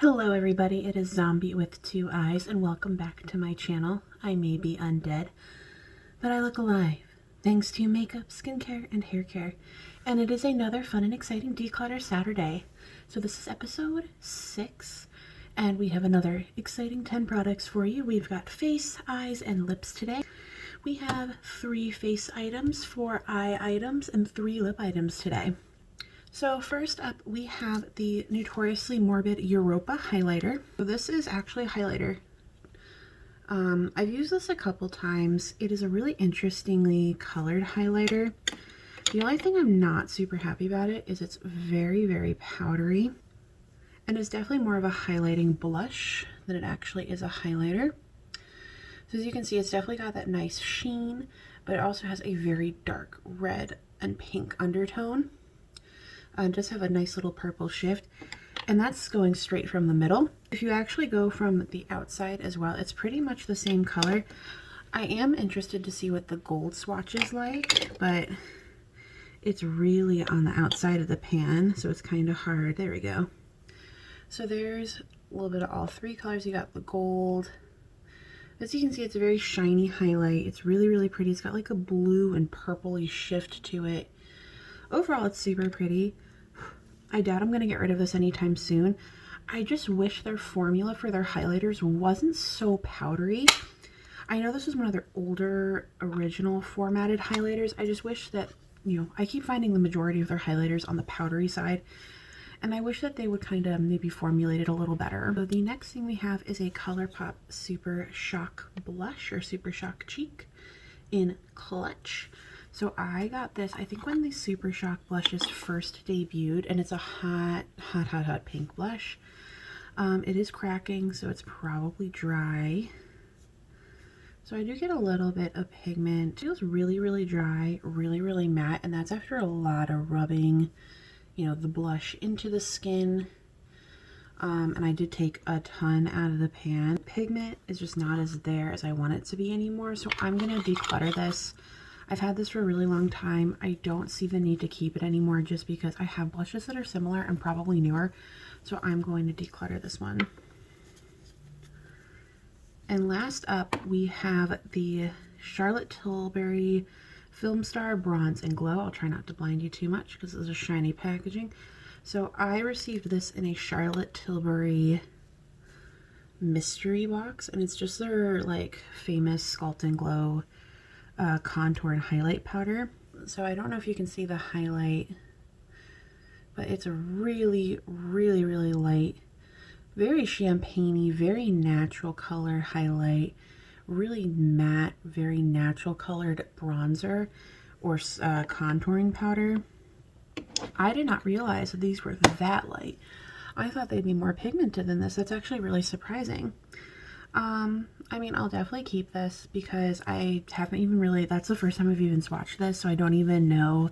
Hello everybody, it is Zombie with Two Eyes and welcome back to my channel. I may be undead, but I look alive thanks to makeup, skincare, and hair care. And it is another fun and exciting declutter Saturday. So this is episode 6 and we have another exciting 10 products for you. We've got face, eyes, and lips today. We have 3 face items, 4 eye items, and 3 lip items today. So first up, we have the Notoriously Morbid Europa highlighter. So this is actually a highlighter. I've used this a couple times. It is a really interestingly colored highlighter. The only thing I'm not super happy about it is it's very, very powdery. And it's definitely more of a highlighting blush than it actually is a highlighter. So as you can see, it's definitely got that nice sheen, but it also has a very dark red and pink undertone. Just have a nice little purple shift, and that's going straight from the middle. If you actually go from the outside as well, it's pretty much the same color. I am interested to see what the gold swatch is like, but it's really on the outside of the pan, so it's kind of hard. There we go. So there's a little bit of all 3 colors. You got the gold. As you can see, it's a very shiny highlight. It's really, really pretty. It's got like a blue and purpley shift to it. Overall, it's super pretty. I doubt I'm going to get rid of this anytime soon. I just wish their formula for their highlighters wasn't so powdery. I know this is one of their older original formatted highlighters. I just wish that, I keep finding the majority of their highlighters on the powdery side. And I wish that they would kind of maybe formulate it a little better. So the next thing we have is a Colourpop Super Shock Blush or Super Shock Cheek in Clutch. So I got this, I think when the Super Shock blushes first debuted, and it's a hot pink blush. It is cracking, so it's probably dry. So I do get a little bit of pigment. It feels really, really dry, really, really matte, and that's after a lot of rubbing, the blush into the skin. And I did take a ton out of the pan. Pigment is just not as there as I want it to be anymore, so I'm gonna declutter this. I've had this for a really long time. I don't see the need to keep it anymore just because I have blushes that are similar and probably newer. So I'm going to declutter this one. And last up, we have the Charlotte Tilbury Film Star Bronze and Glow. I'll try not to blind you too much because this is shiny packaging. So I received this in a Charlotte Tilbury mystery box, and it's just their like famous Sculpt and Glow contour and highlight powder. So I don't know if you can see the highlight, but it's a really, really, really light, very champagne-y, very natural color highlight, really matte, very natural colored bronzer or contouring powder. I did not realize that these were that light. I thought they'd be more pigmented than this. That's actually really surprising. I mean, I'll definitely keep this because I haven't even really, that's the first time I've even swatched this, so I didn't even know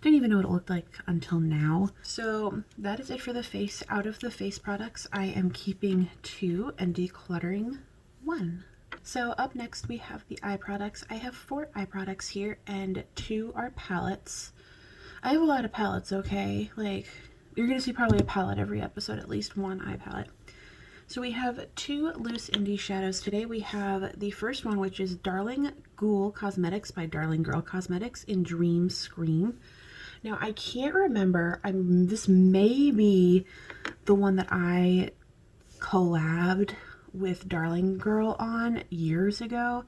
what it looked like until now. So that is it for the face. Out of the face products, I am keeping 2 and decluttering 1. So up next we have the eye products. I have 4 eye products here and 2 are palettes. I have a lot of palettes, okay? Like, you're gonna see probably a palette every episode, at least 1 eye palette. So we have 2 loose indie shadows today. We have the first one, which is Darling Ghoul Cosmetics by Darling Girl Cosmetics in Dream Scream. Now, I can't remember. This may be the one that I collabed with Darling Girl on years ago.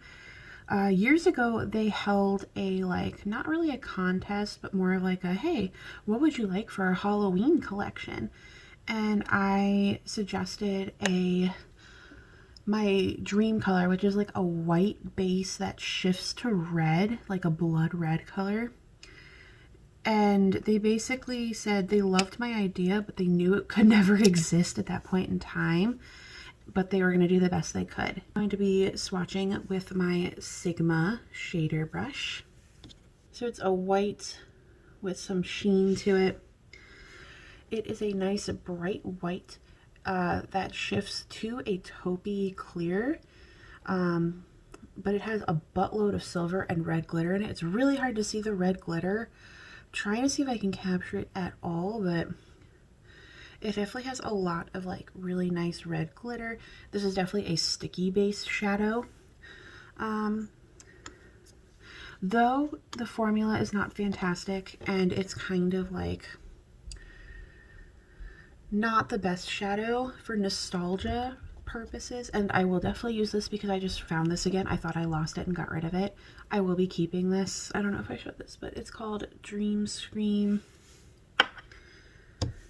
Years ago, they held a, not really a contest, but more of like a, hey, what would you like for our Halloween collection? And I suggested my dream color, which is like a white base that shifts to red, like a blood red color. And they basically said they loved my idea, but they knew it could never exist at that point in time. But they were going to do the best they could. I'm going to be swatching with my Sigma shader brush. So it's a white with some sheen to it. It is a nice bright white that shifts to a taupey clear, but it has a buttload of silver and red glitter in it. It's really hard to see the red glitter. I'm trying to see if I can capture it at all, but It definitely has a lot of like really nice red glitter. This is definitely a sticky base shadow. Though the formula is not fantastic and it's kind of like not the best shadow for nostalgia purposes, and I will definitely use this because I just found this again. I thought I lost it and got rid of it. I will be keeping this. I don't know if I showed this, but it's called Dream Scream.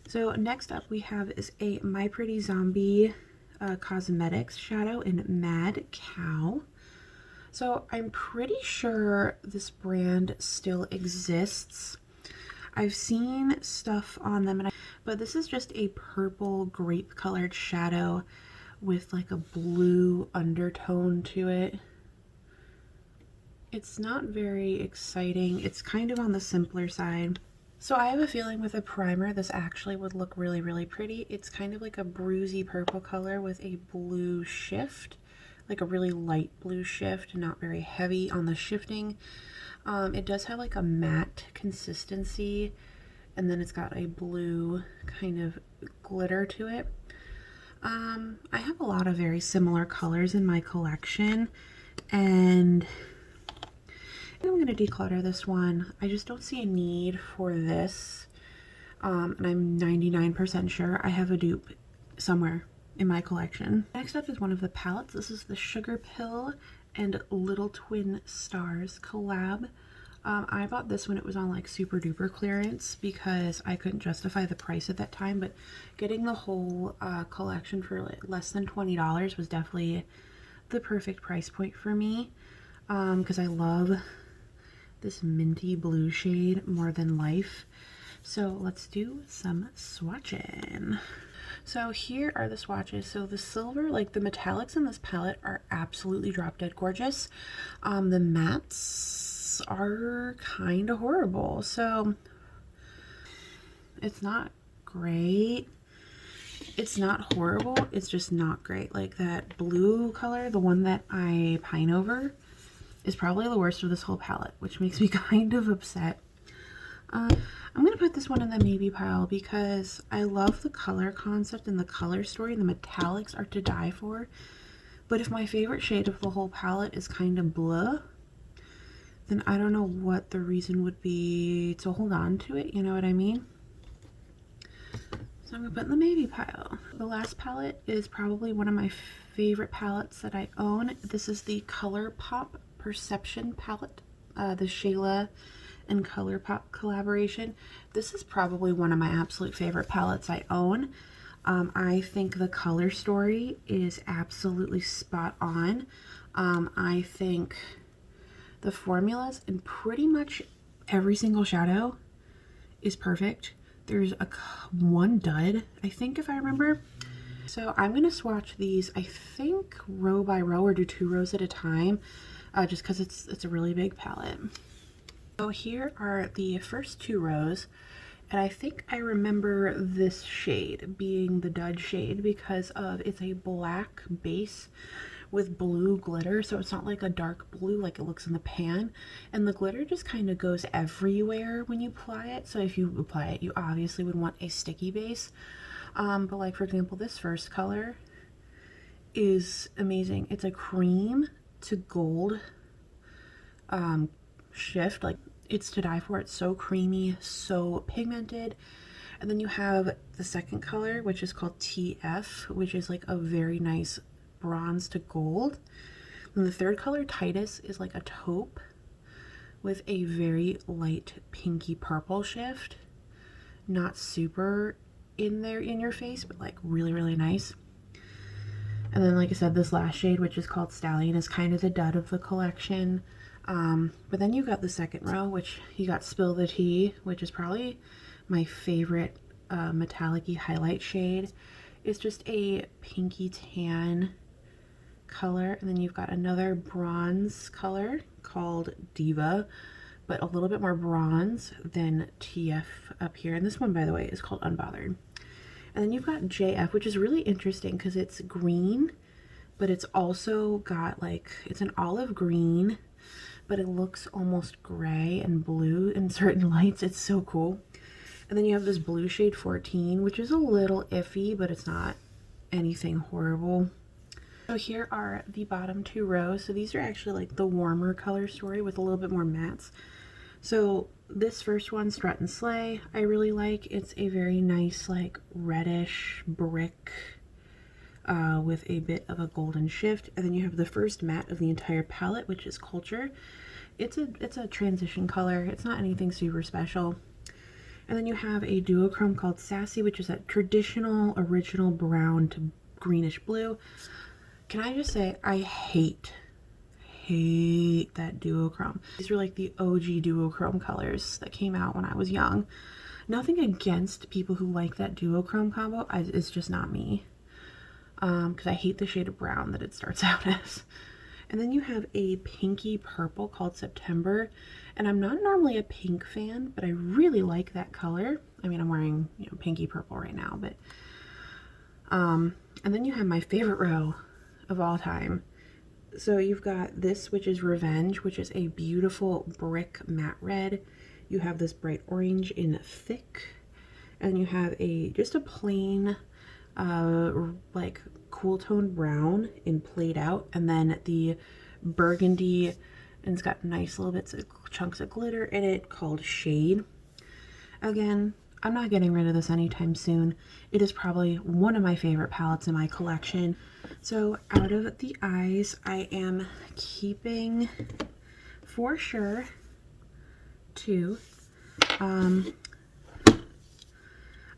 So next up we have is a My Pretty Zombie Cosmetics shadow in Mad Cow. So I'm pretty sure this brand still exists. I've seen stuff on them, but this is just a purple grape colored shadow with like a blue undertone to it. It's not very exciting. It's kind of on the simpler side. So I have a feeling with a primer, this actually would look really, really pretty. It's kind of like a bruisey purple color with a blue shift, like a really light blue shift, not very heavy on the shifting. It does have like a matte consistency, and then it's got a blue kind of glitter to it. I have a lot of very similar colors in my collection, and I'm going to declutter this one. I just don't see a need for this, and I'm 99% sure I have a dupe somewhere in my collection. Next up is one of the palettes. This is the Sugar Pill and Little Twin Stars collab. I bought this when it was on like super duper clearance because I couldn't justify the price at that time, but getting the whole collection for like less than $20 was definitely the perfect price point for me, because I love this minty blue shade more than life. So let's do some swatching. So here are the swatches. So the silver, like the metallics in this palette are absolutely drop dead gorgeous. The mattes are kind of horrible. So it's not great. It's not horrible. It's just not great. Like that blue color, the one that I pine over, is probably the worst of this whole palette, which makes me kind of upset. I'm going to put this one in the maybe pile because I love the color concept and the color story. The metallics are to die for. But if my favorite shade of the whole palette is kind of blah, then I don't know what the reason would be to hold on to it. You know what I mean? So I'm going to put in the maybe pile. The last palette is probably one of my favorite palettes that I own. This is the Colourpop Perception palette, the Shayla and Colourpop collaboration. This is probably one of my absolute favorite palettes I own. I think the color story is absolutely spot on. I think the formulas in pretty much every single shadow is perfect. There's one dud, I think, if I remember. So I'm going to swatch these, I think, row by row, or do 2 rows at a time, just because it's a really big palette. So here are the first 2 rows, and I think I remember this shade being the dud shade because of it's a black base with blue glitter, so it's not like a dark blue like it looks in the pan, and the glitter just kind of goes everywhere when you apply it. So if you apply it, you obviously would want a sticky base, but like for example, this first color is amazing. It's a cream to gold shift, like it's to die for. It's so creamy, so pigmented. And then you have the second color, which is called TF, which is like a very nice bronze to gold. And the third color, Titus, is like a taupe with a very light pinky purple shift. Not super in there in your face, but like really, really nice. And then, like I said, this last shade, which is called Stallion, is kind of the dud of the collection. But then you got the second row, which you got Spill the Tea, which is probably my favorite metallic-y highlight shade. It's just a pinky tan color. And then you've got another bronze color called Diva, but a little bit more bronze than TF up here. And this one, by the way, is called Unbothered. And then you've got JF, which is really interesting because it's green, but it's also got like, it's an olive green, but it looks almost gray and blue in certain lights. It's so cool. And then you have this blue shade 14, which is a little iffy, but it's not anything horrible. So here are the bottom 2 rows. So these are actually like the warmer color story with a little bit more mattes. So this first one, Strut and Slay, I really like. It's a very nice like reddish brick with a bit of a golden shift. And then you have the first matte of the entire palette, which is Culture. It's a transition color. It's not anything super special. And then you have a duochrome called Sassy, which is that traditional original brown to greenish blue. Can I just say, I hate that duochrome. These are like the OG duochrome colors that came out when I was young. Nothing against people who like that duochrome combo. It's just not me. Because I hate the shade of brown that it starts out as. And then you have a pinky purple called September. And I'm not normally a pink fan, but I really like that color. I mean, I'm wearing, you know, pinky purple right now, but and then you have my favorite row of all time. So you've got this, which is Revenge, which is a beautiful brick matte red. You have this bright orange in Thick, and you have just a plain like cool toned brown in Played Out, and then the burgundy, and it's got nice little bits of chunks of glitter in it called Shade. Again, I'm not getting rid of this anytime soon. It is probably one of my favorite palettes in my collection. So out of the eyes, I am keeping for sure 2. I'm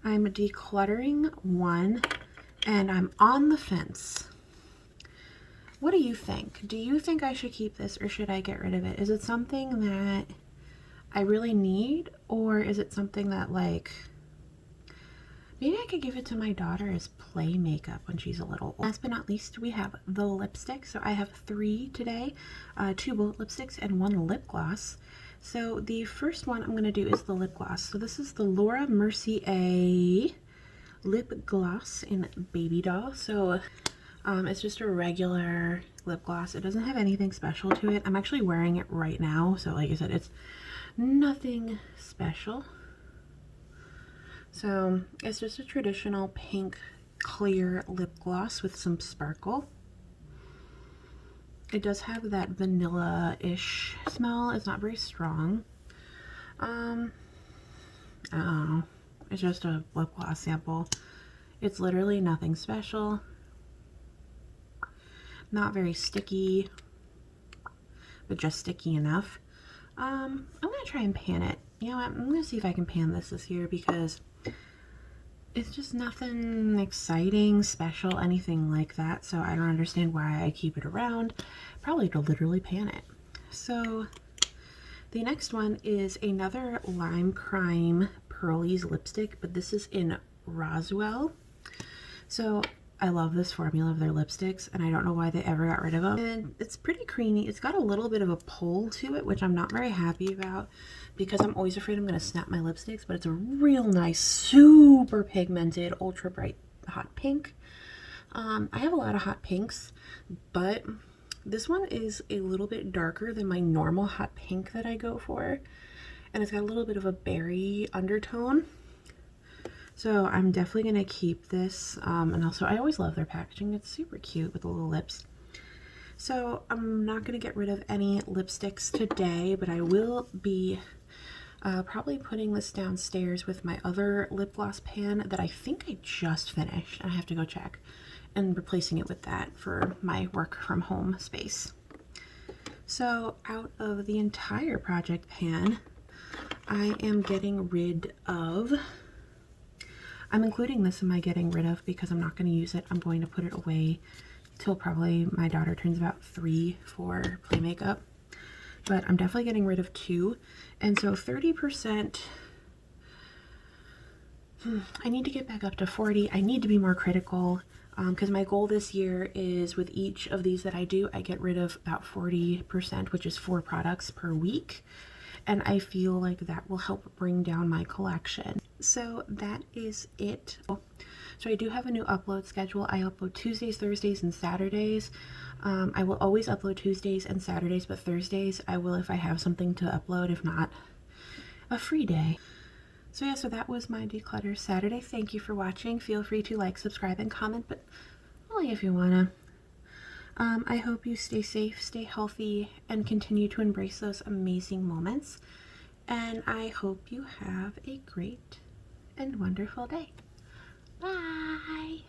decluttering 1, and I'm on the fence. What do you think? Do you think I should keep this or should I get rid of it? Is it something that I really need, or is it something that like maybe I could give it to my daughter as play makeup when she's a little old? Last but not least, we have the lipstick. So I have 3 today, 2 bullet lipsticks and 1 lip gloss. So the first one I'm going to do is the lip gloss. So this is the Laura Mercier lip gloss in Baby Doll. So it's just a regular lip gloss. It doesn't have anything special to it. I'm actually wearing it right now. So like I said, it's nothing special. So it's just a traditional pink clear lip gloss with some sparkle. It does have that vanilla-ish smell. It's not very strong. I don't know. It's just a lip gloss sample. It's literally nothing special. Not very sticky, but just sticky enough. I'm gonna try and pan it. You know what? I'm gonna see if I can pan this year because it's just nothing exciting, special, anything like that. So I don't understand why I keep it around. Probably to literally pan it. So the next one is another LimeCrime Perlees lipstick, but this is in Roswell. So I love this formula of their lipsticks, and I don't know why they ever got rid of them. And it's pretty creamy. It's got a little bit of a pull to it, which I'm not very happy about because I'm always afraid I'm going to snap my lipsticks, but it's a real nice, super pigmented, ultra bright hot pink. I have a lot of hot pinks, but this one is a little bit darker than my normal hot pink that I go for, and it's got a little bit of a berry undertone. So I'm definitely going to keep this, and also I always love their packaging. It's super cute with the little lips. So I'm not going to get rid of any lipsticks today, but I will be probably putting this downstairs with my other lip gloss pan that I think I just finished. I have to go check, and replacing it with that for my work from home space. So out of the entire project pan, I am getting rid of... I'm including this in my getting rid of because I'm not going to use it. I'm going to put it away till probably my daughter turns about 3 for play makeup. But I'm definitely getting rid of 2. And so 30%, I need to get back up to 40. I need to be more critical because my goal this year is with each of these that I do, I get rid of about 40%, which is 4 products per week. And I feel like that will help bring down my collection. So that is it. So I do have a new upload schedule. I upload Tuesdays, Thursdays, and Saturdays. I will always upload Tuesdays and Saturdays, but Thursdays I will if I have something to upload, if not, a free day. So yeah, so that was my Declutter Saturday. Thank you for watching. Feel free to like, subscribe, and comment, but only if you wanna. I hope you stay safe, stay healthy, and continue to embrace those amazing moments. And I hope you have a great and wonderful day. Bye!